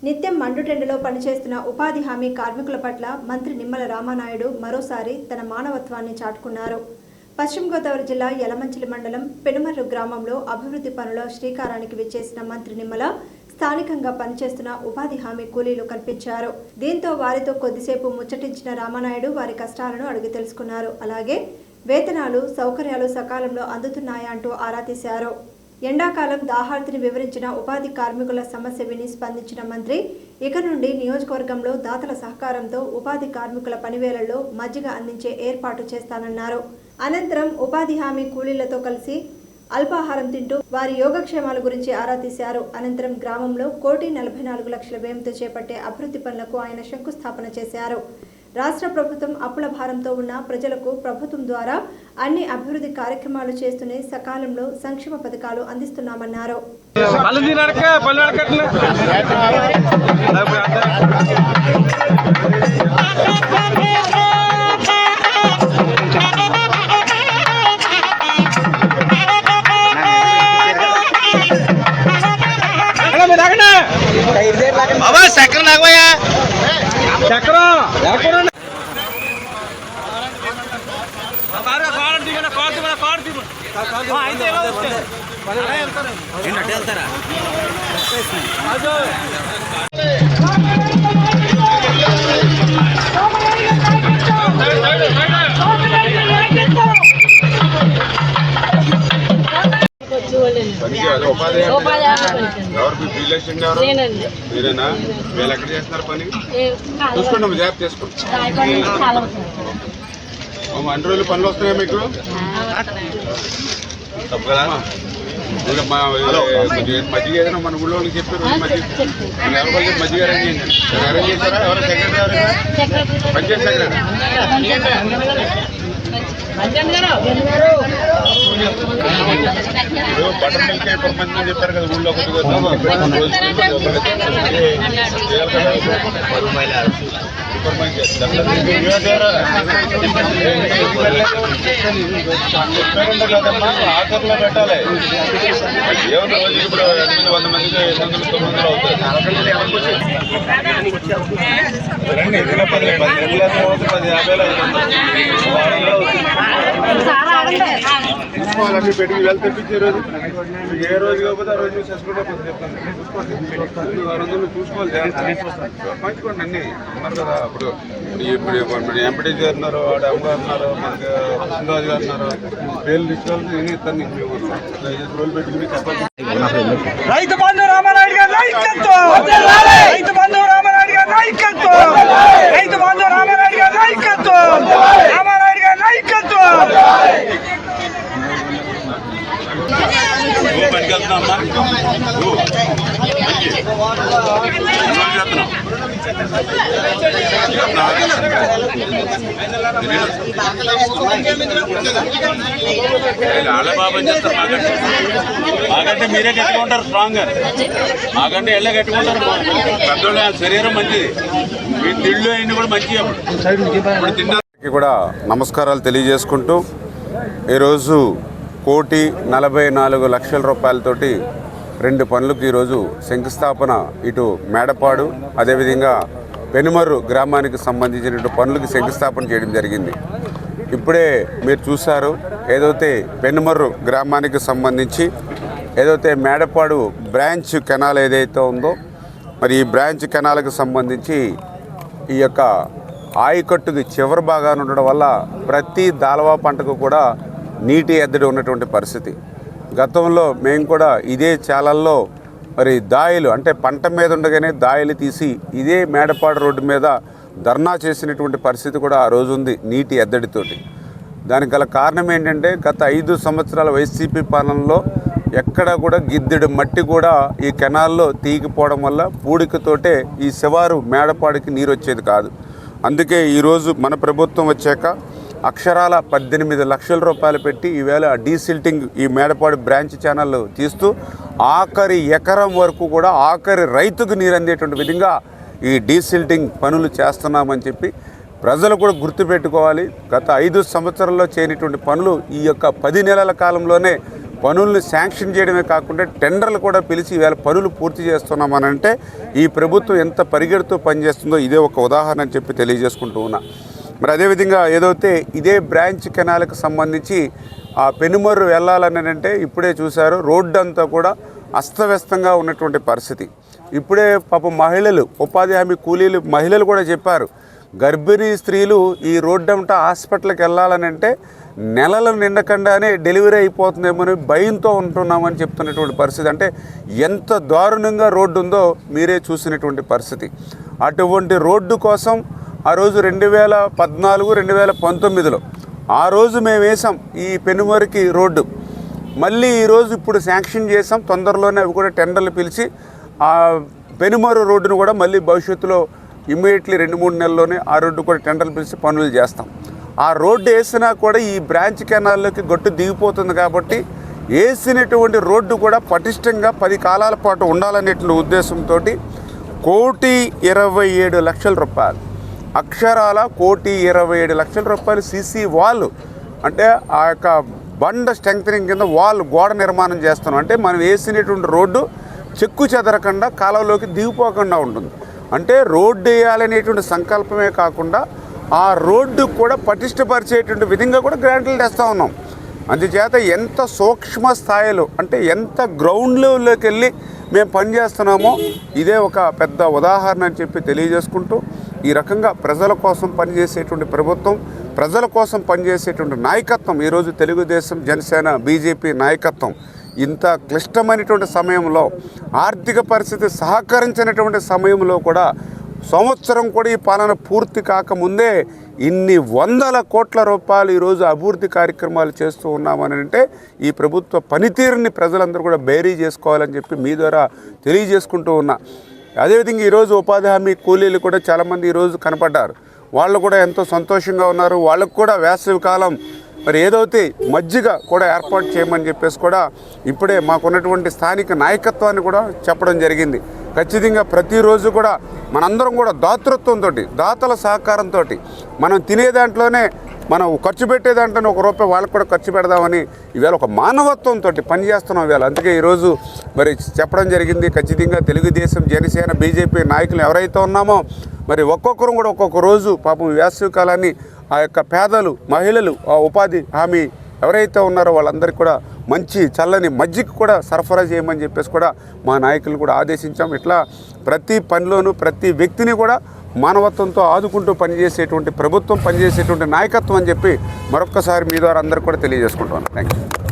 నిత్యం మండుటెండలో పనిచేస్తున్న ఉపాధి హామీ కార్మికుల పట్ల మంత్రి నిమ్మల రామానాయుడు మరోసారి తన మానవత్వాన్ని చాటుకున్నారు. పశ్చిమ గోదావరి జిల్లా యలమంచిలి మండలం పెనుమర్రు గ్రామంలో అభివృద్ధి పనుల శ్రీకారానికి విచ్చేసిన మంత్రి నిమ్మల స్థానికంగా పనిచేస్తున్న ఉపాధి హామీ కూలీలు కల్పించారు. దీంతో వారితో కొద్దిసేపు ముచ్చటించిన రామానాయుడు వారి కష్టాలను అడిగి తెలుసుకున్నారు. అలాగే వేతనాలు సౌకర్యాలు సకాలంలో అందుతున్నాయా అంటూ ఆరా తీశారు. ఎండాకాలం దాహార్తిని వివరించిన ఉపాధి కార్మికుల సమస్య విని స్పందించిన మంత్రి ఇక నుండి నియోజకవర్గంలో దాతల సహకారంతో ఉపాధి కార్మికుల పనివేళల్లో మజ్జిగ అందించే ఏర్పాటు చేస్తానన్నారు. అనంతరం ఉపాధి హామీ కూలీలతో కలిసి అల్పాహారం తింటూ వారి యోగక్షేమాల గురించి ఆరా తీశారు. అనంతరం గ్రామంలో 1,44,00,000 వ్యయంతో చేపట్టే అభివృద్ధి పనులకు ఆయన శంకుస్థాపన చేశారు. రాష్ట్ర ప్రభుత్వం అప్పుల భారంతో ఉన్న ప్రజలకు ప్రభుత్వం ద్వారా అన్ని అభివృద్ధి కార్యక్రమాలు చేస్తూనే సకాలంలో సంక్షేమ పథకాలు అందిస్తున్నామన్నారు. మీరేనా వీళ్ళు ఎక్కడ చేస్తున్నారు పని చూసుకోండి జాబ్ చేసుకోండి. అన్ని రోజులు పనులు వస్తున్నాయా మీకు? తప్పు కదా. మజ్జిగ ఏదైనా మన ఊళ్ళో చెప్పారు మజ్జిగ అరేంజ్ చేయండి. అరేంజ్ చేశారా? ఎవరు సెక్రటరీ పంచాయత్ బటర్ మిల్క్ ఎక్కువ మంది చెప్పారు కదా ఊళ్ళో ఆఖర్లో పెట్టాలి. ఏమన్నా రోజుకి ఇప్పుడు 800 మందికి 800-900 అవుతుంది. రండి 10 తీసుకోవాలండి. పెట్టి వెళ్తే తెప్పించే రోజు ఏ రోజు కాకపోతే ఆ రోజు చూసేసుకుంటే చెప్తాను. చూసుకోండి 600 చూసుకోవాలి. పంచుకోండి అన్ని ఉన్నారు కదా. ఇప్పుడు ఎంపీటీ గారు ఉన్నారు, వాడు అమ్మగారు ఉన్నారు, మనకి కృష్ణరాజు గారు ఉన్నారు. పేర్లు తీసుకోవాలి. నేను ఇస్తాను. రోజులు పెట్టి చెప్పాలి. రైతు బంధు రామానాయుడు గారి నాయకత్వం, రైతు బంధు రామానాయుడు గారి నాయకత్వం, రైతు బంధు రామానాయుడు గారి నాయకత్వం, రామానాయుడు గారి నాయకత్వం. పనికి వెళ్తున్నామ్మా. బాబా చెప్తారు మాకంటే మీరే కట్టుకుంటారు. స్ట్రాంగ్ మాకంటే ఎళ్ళ కట్టుకుంటారు. పెద్దోళ్ళ శరీరం మంచిది. మీ తిళ్ళు అయినా కూడా మంచిగా కూడా నమస్కారాలు తెలియజేసుకుంటూ ఈరోజు 1,44,00,000 రూపాయలతోటి 2 పనులకు ఈరోజు శంకుస్థాపన ఇటు మేడపాడు అదేవిధంగా పెనుమర్రు గ్రామానికి సంబంధించిన పనులకు శంకుస్థాపన చేయడం జరిగింది. ఇప్పుడే మీరు చూశారు ఏదైతే పెనుమర్రు గ్రామానికి సంబంధించి ఏదైతే మేడపాడు బ్రాంచ్ కెనాల్ ఏదైతే ఉందో మరి ఈ బ్రాంచ్ కెనాల్కి సంబంధించి ఈ యొక్క ఆయకట్టుకి చివరి భాగాన్ని ఉండడం వల్ల ప్రతి దాలవా పంటకు కూడా నీటి ఎద్దడి ఉన్నటువంటి పరిస్థితి. గతంలో మేము కూడా ఇదే చాలల్లో మరి దాయిలు అంటే పంట మీద ఉండగానే దాయిలు తీసి ఇదే మేడపాడు రోడ్డు మీద ధర్నా చేసినటువంటి పరిస్థితి కూడా ఆ రోజు ఉంది నీటి ఎద్దడితోటి. దానికి గల కారణం ఏంటంటే గత 5 సంవత్సరాల వైసీపీ పాలనలో ఎక్కడ కూడా గిద్దెడు మట్టి కూడా ఈ కెనాల్లో తీగిపోవడం వల్ల పూడికతోటే ఈ శివారు మేడపాడికి నీరు వచ్చేది కాదు. అందుకే ఈరోజు మన ప్రభుత్వం వచ్చాక అక్షరాల 18 లక్షల రూపాయలు పెట్టి ఈవేళ డీసిల్టింగ్ ఈ మేడపాడు బ్రాంచ్ ఛానల్ తీస్తూ ఆఖరి ఎకరం వరకు కూడా ఆఖరి రైతుకు నీరు అందేటువంటి విధంగా ఈ డీసిల్టింగ్ పనులు చేస్తున్నామని చెప్పి ప్రజలు కూడా గుర్తుపెట్టుకోవాలి. గత 5 సంవత్సరాల్లో చేయనటువంటి పనులు ఈ యొక్క 10 నెలల కాలంలోనే పనులను శాంక్షన్ చేయడమే కాకుండా టెండర్లు కూడా పిలిచి ఈవేళ పనులు పూర్తి చేస్తున్నామనంటే ఈ ప్రభుత్వం ఎంత పరిగెడుతూ పనిచేస్తుందో ఇదే ఒక ఉదాహరణ అని చెప్పి తెలియజేసుకుంటూ ఉన్నా. మరి అదేవిధంగా ఏదైతే ఇదే బ్రాంచ్ కెనాల్కి సంబంధించి ఆ పెనుమర్రు వెళ్ళాలని అంటే ఇప్పుడే చూశారు, రోడ్డు అంతా కూడా అస్తవ్యస్తంగా ఉన్నటువంటి పరిస్థితి. ఇప్పుడే పాపం మహిళలు, ఉపాధి హామీ కూలీలు మహిళలు కూడా చెప్పారు, గర్భిణీ స్త్రీలు ఈ రోడ్డు అంతా హాస్పిటల్కి వెళ్ళాలని అంటే నెలలు నిండకుండానే డెలివరీ అయిపోతుందేమని భయంతో ఉంటున్నామని చెప్తున్నటువంటి పరిస్థితి. అంటే ఎంత దారుణంగా రోడ్డు ఉందో మీరే చూసినటువంటి పరిస్థితి. అటువంటి రోడ్డు కోసం ఆ రోజు 2014, 2019లో ఆ రోజు మేము వేసాం ఈ పెనుమర్రుకి రోడ్డు. మళ్ళీ ఈరోజు ఇప్పుడు శాంక్షన్ చేసాం, తొందరలోనే అవి కూడా టెండర్లు పిలిచి ఆ పెనుమర్రు రోడ్డును కూడా మళ్ళీ భవిష్యత్తులో ఇమ్మీడియట్లీ 2-3 నెలల్లోనే ఆ రోడ్డు కూడా టెండర్లు పిలిచి పనులు చేస్తాం. ఆ రోడ్డు వేసినా కూడా ఈ బ్రాంచ్ కెనాల్లోకి గట్టు దిగిపోతుంది కాబట్టి వేసినటువంటి రోడ్డు కూడా పటిష్టంగా 10 కాలాల పాటు ఉండాలనేటువంటి ఉద్దేశంతో 1,27,00,000 రూపాయలు, అక్షరాల 1,27,00,000 రూపాయలు సీసీ వాల్, అంటే ఆ యొక్క బండ స్ట్రెంగ్తనింగ్ కింద వాల్ గోడ నిర్మాణం చేస్తున్నాం. అంటే మనం వేసినటువంటి రోడ్డు చెక్కు చెదరకుండా కాలంలోకి దిగిపోకుండా ఉంటుంది. అంటే రోడ్డు వేయాలనేటువంటి సంకల్పమే కాకుండా ఆ రోడ్డు కూడా పటిష్టపరిచేటువంటి విధంగా కూడా గ్రాంట్లు తెస్తూ ఉన్నాం. అందుచేత ఎంత సూక్ష్మ స్థాయిలో, అంటే ఎంత గ్రౌండ్ లెవెల్లోకి వెళ్ళి మేము పనిచేస్తున్నామో ఇదే ఒక పెద్ద ఉదాహరణ అని చెప్పి తెలియజేసుకుంటూ, ఈ రకంగా ప్రజల కోసం పనిచేసేటువంటి ప్రభుత్వం, ప్రజల కోసం పనిచేసేటువంటి నాయకత్వం ఈరోజు తెలుగుదేశం, జనసేన, బీజేపీ నాయకత్వం ఇంత క్లిష్టమైనటువంటి సమయంలో, ఆర్థిక పరిస్థితి సహకరించినటువంటి సమయంలో కూడా సంవత్సరం కూడా ఈ పాలన పూర్తి కాకముందే ఇన్ని 100 కోట్ల రూపాయలు ఈరోజు అభివృద్ధి కార్యక్రమాలు చేస్తూ ఉన్నామని అంటే ఈ ప్రభుత్వ పనితీరుని ప్రజలందరూ కూడా బేరీ చేసుకోవాలని చెప్పి మీ ద్వారా తెలియజేసుకుంటూ ఉన్నా. అదేవిధంగా ఈరోజు ఉపాధి హామీ కూలీలు కూడా చాలామంది ఈరోజు కనపడ్డారు. వాళ్ళు కూడా ఎంతో సంతోషంగా ఉన్నారు. వాళ్ళకు కూడా వేసవి కాలం మరి ఏదైతే మజ్జిగ కూడా ఏర్పాటు చేయమని చెప్పేసి కూడా ఇప్పుడే మాకున్నటువంటి స్థానిక నాయకత్వాన్ని కూడా చెప్పడం జరిగింది. ఖచ్చితంగా ప్రతిరోజు కూడా మనందరం కూడా దాతృత్వంతో, దాతల సహకారంతో మనం తినే దాంట్లోనే, మనం ఖర్చు పెట్టే దాంట్లోనే ₹1 వాళ్ళకు కూడా ఖర్చు పెడదామని ఈవేళ ఒక మానవత్వంతో పనిచేస్తున్నాం ఈవేళ. అందుకే ఈరోజు మరి చెప్పడం జరిగింది. ఖచ్చితంగా తెలుగుదేశం, జనసేన, బీజేపీ నాయకులు ఎవరైతే ఉన్నామో మరి ఒక్కొక్కరు కూడా ఒక్కొక్క రోజు పాపం వేసవి కాలాన్ని ఆ యొక్క పేదలు, మహిళలు, ఆ ఉపాధి హామీ ఎవరైతే ఉన్నారో వాళ్ళందరికీ కూడా మంచి చల్లని మజ్జిగ కూడా సరఫరా చేయమని చెప్పేసి కూడా మా నాయకులు కూడా ఆదేశించాం. ఇట్లా ప్రతి పనిలోనూ ప్రతి వ్యక్తిని కూడా మానవత్వంతో ఆదుకుంటూ పనిచేసేటువంటి ప్రభుత్వం, పనిచేసేటువంటి నాయకత్వం అని చెప్పి మరొక్కసారి మీ ద్వారా అందరికీ కూడా తెలియజేసుకుంటున్నాను. Thank you.